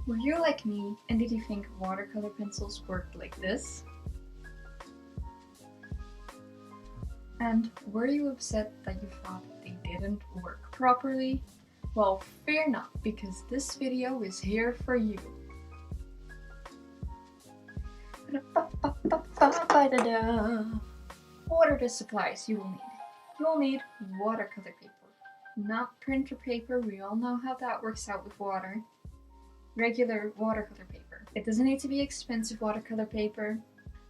Were you like me and did you think watercolor pencils worked like this? And were you upset that you thought they didn't work properly? Well, fear not, because this video is here for you. What are the supplies you will need? You will need watercolor paper, not printer paper, we all know how that works out with water. Regular watercolor paper. It doesn't need to be expensive watercolor paper.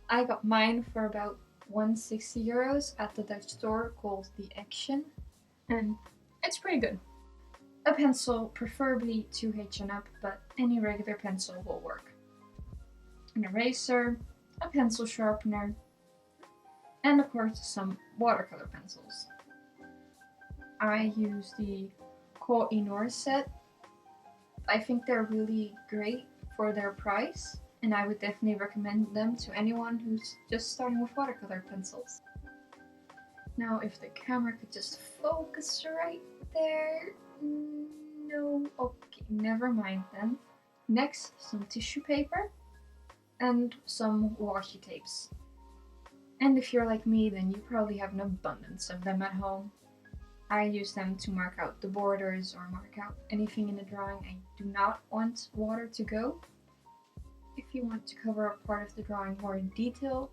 I got mine for about 160 euros at the Dutch store called the Action, and it's pretty good. A pencil, preferably 2H and up, but any regular pencil will work. An eraser, a pencil sharpener, and of course some watercolor pencils. I use the Koh-I-Noor set. I think they're really great for their price, and I would definitely recommend them to anyone who's just starting with watercolor pencils. Now, if the camera could just focus right there. No, okay, never mind then. Next, some tissue paper and some washi tapes. And if you're like me, then you probably have an abundance of them at home. I use them to mark out the borders or mark out anything in the drawing I do not want water to go. If you want to cover up part of the drawing more in detail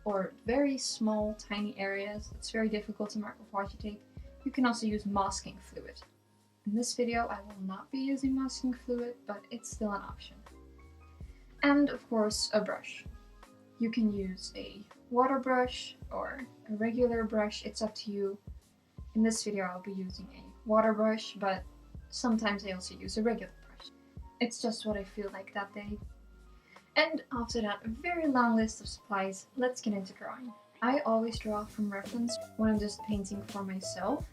or very small, tiny areas that's very difficult to mark with washi tape, you can also use masking fluid. In this video, I will not be using masking fluid, but it's still an option. And of course, a brush. You can use a water brush or a regular brush, it's up to you. In this video, I'll be using a water brush, but sometimes I also use a regular brush. It's just what I feel like that day. And after that very long list of supplies, let's get into drawing. I always draw from reference when I'm just painting for myself.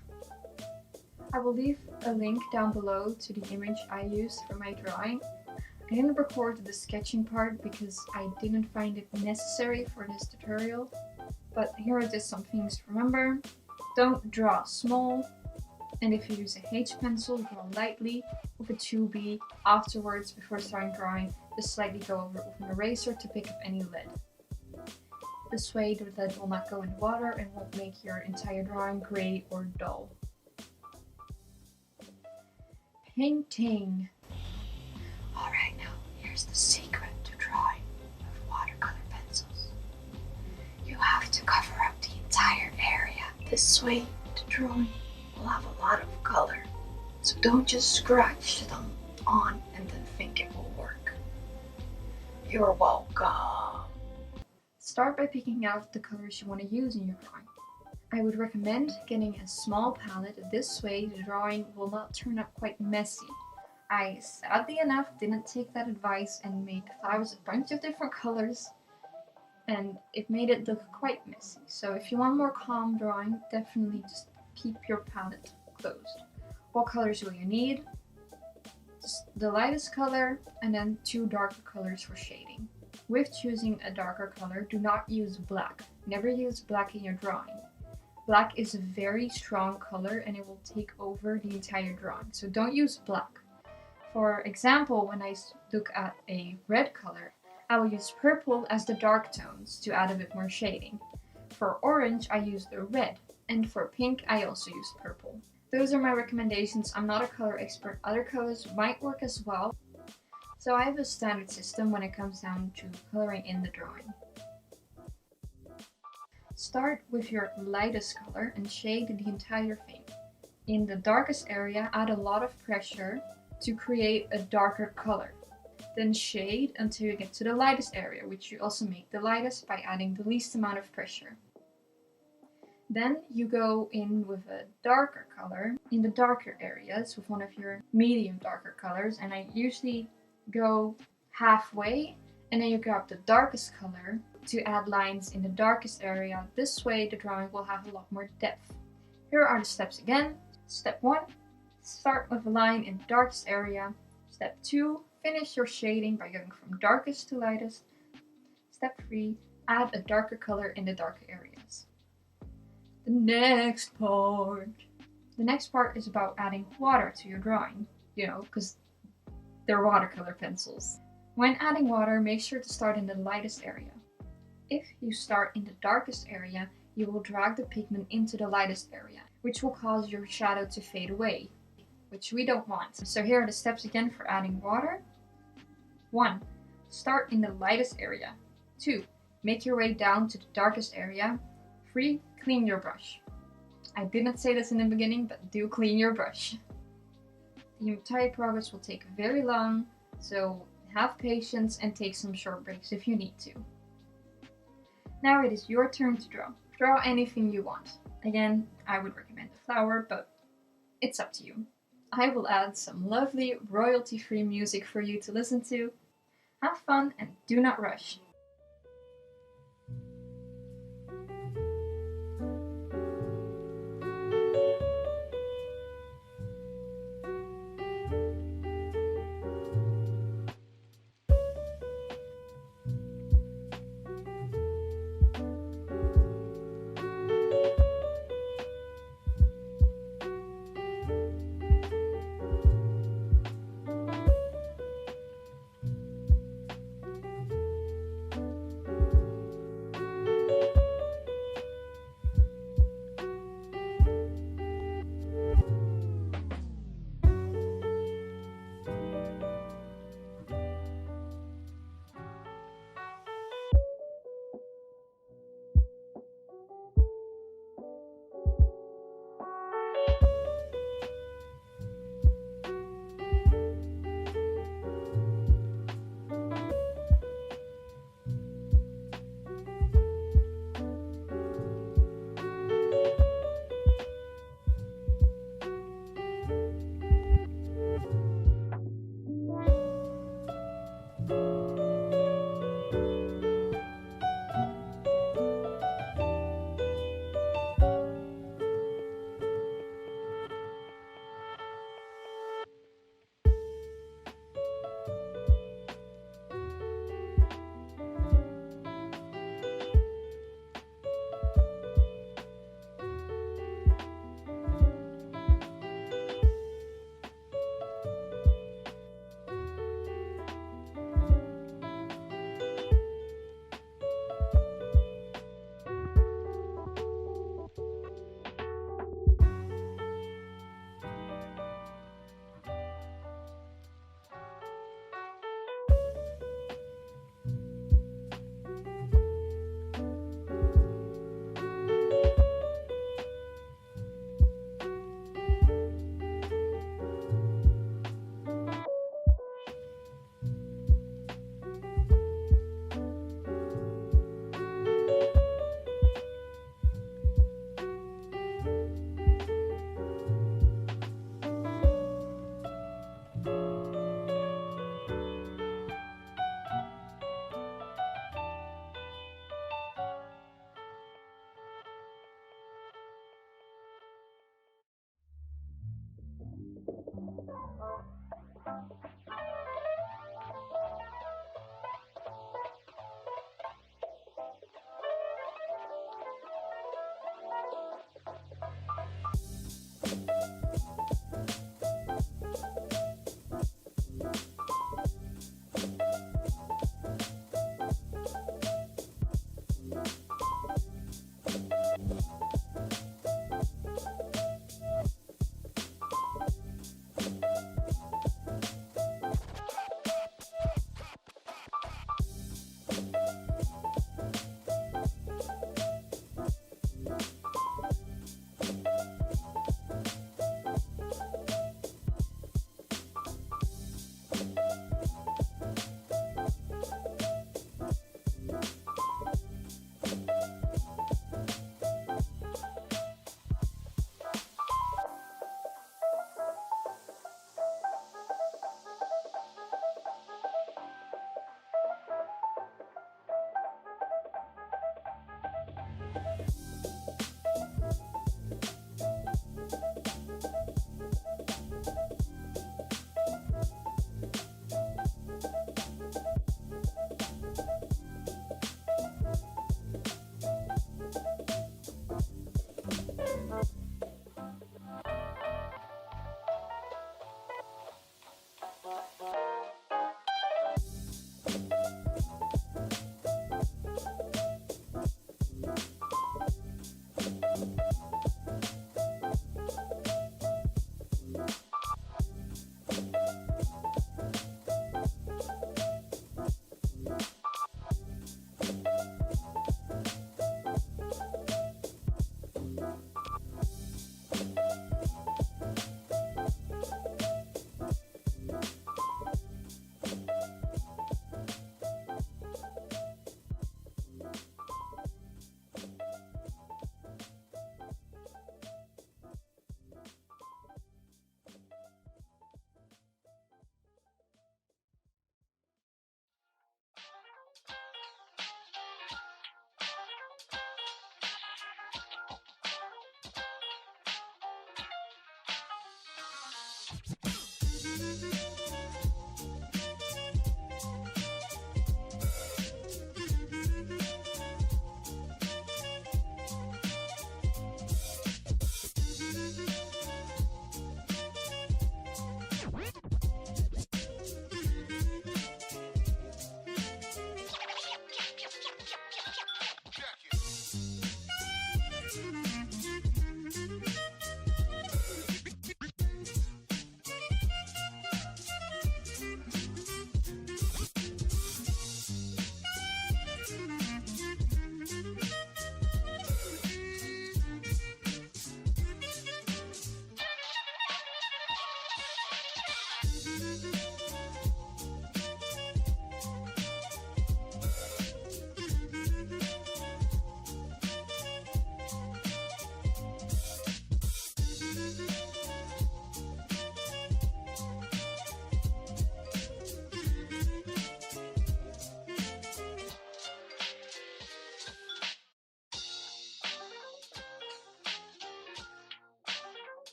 I will leave a link down below to the image I used for my drawing. I didn't record the sketching part because I didn't find it necessary for this tutorial, but here are just some things to remember. Don't draw small, and if you use a H pencil, draw lightly. With a 2B afterwards, before starting drawing, just slightly go over it with an eraser to pick up any lead. This way the lead will not go in water and won't make your entire drawing gray or dull. Painting. Alright, now here's the secret to drawing with watercolor pencils. You have to cover up the entire area. This way the drawing will have a lot of color. So don't just scratch them on and then think it will work. You're welcome. Start by picking out the colors you want to use in your drawing. I would recommend getting a small palette, this way the drawing will not turn out quite messy. I sadly enough didn't take that advice and made a bunch of different colors, and it made it look quite messy. So if you want more calm drawing, definitely just keep your palette closed. What colors will you need? Just the lightest color and then 2 darker colors for shading. With choosing a darker color, do not use black. Never use black in your drawing. Black is a very strong color and it will take over the entire drawing, so don't use black. For example, when I look at a red color, I will use purple as the dark tones to add a bit more shading. For orange, I use the red, and for pink, I also use purple. Those are my recommendations. I'm not a color expert. Other colors might work as well. So I have a standard system when it comes down to coloring in the drawing. Start with your lightest color and shade the entire thing. In the darkest area, add a lot of pressure to create a darker color. Then shade until you get to the lightest area, which you also make the lightest by adding the least amount of pressure. Then you go in with a darker color in the darker areas with one of your medium darker colors, and I usually go halfway, and then you grab the darkest color to add lines in the darkest area. This way the drawing will have a lot more depth. Here are the steps again. Step 1, start with a line in the darkest area. Step 2, finish your shading by going from darkest to lightest. Step 3, add a darker color in the darker areas. The next part is about adding water to your drawing, because They're watercolor pencils. When adding water, make sure to start in the lightest area. If you start in the darkest area, you will drag the pigment into the lightest area, which will cause your shadow to fade away, which we don't want. So here are the steps again for adding water. 1. Start in the lightest area. 2. Make your way down to the darkest area. 3. Clean your brush. I didn't say this in the beginning, but do clean your brush. The entire progress will take very long, so have patience and take some short breaks if you need to. Now it is your turn to draw. Draw anything you want. Again, I would recommend a flower, but it's up to you. I will add some lovely royalty-free music for you to listen to. Have fun and do not rush.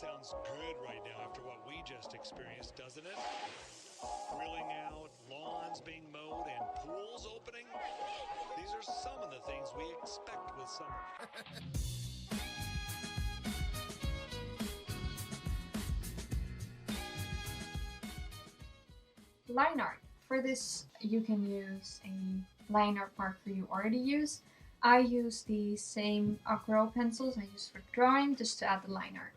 sounds good right now after what we just experienced, doesn't it? Grilling out, lawns being mowed, and pools opening. These are some of the things we expect with summer. Line art. For this, you can use a line art marker you already use. I use the same aquarelle pencils I use for drawing just to add the line art.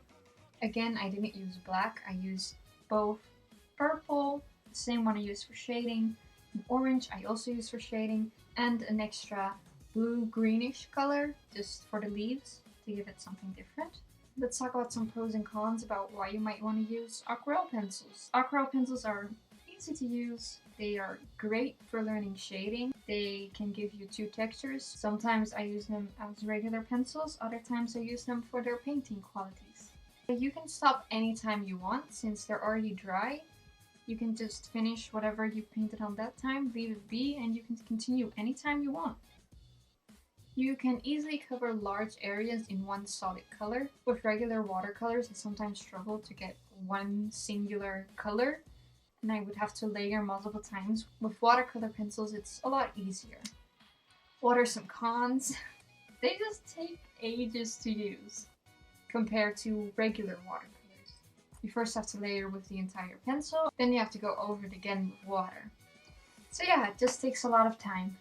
Again, I didn't use black. I used both purple, the same one I use for shading, and orange I also use for shading, and an extra blue-greenish color just for the leaves to give it something different. Let's talk about some pros and cons about why you might want to use aquarelle pencils. Aquarelle pencils are easy to use. They are great for learning shading. They can give you two textures. Sometimes I use them as regular pencils, other times I use them for their painting qualities. You can stop anytime you want since they're already dry. You can just finish whatever you painted on that time, leave it be, and you can continue anytime you want. You can easily cover large areas in one solid color. With regular watercolors, I sometimes struggle to get one singular color, and I would have to layer multiple times. With watercolor pencils, it's a lot easier. What are some cons? They just take ages to use compared to regular watercolors. You first have to layer with the entire pencil, then you have to go over it again with water. So yeah, it just takes a lot of time.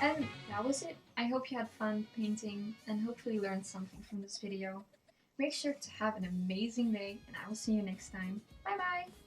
And that was it. I hope you had fun painting and hopefully learned something from this video. Make sure to have an amazing day and I will see you next time. Bye bye!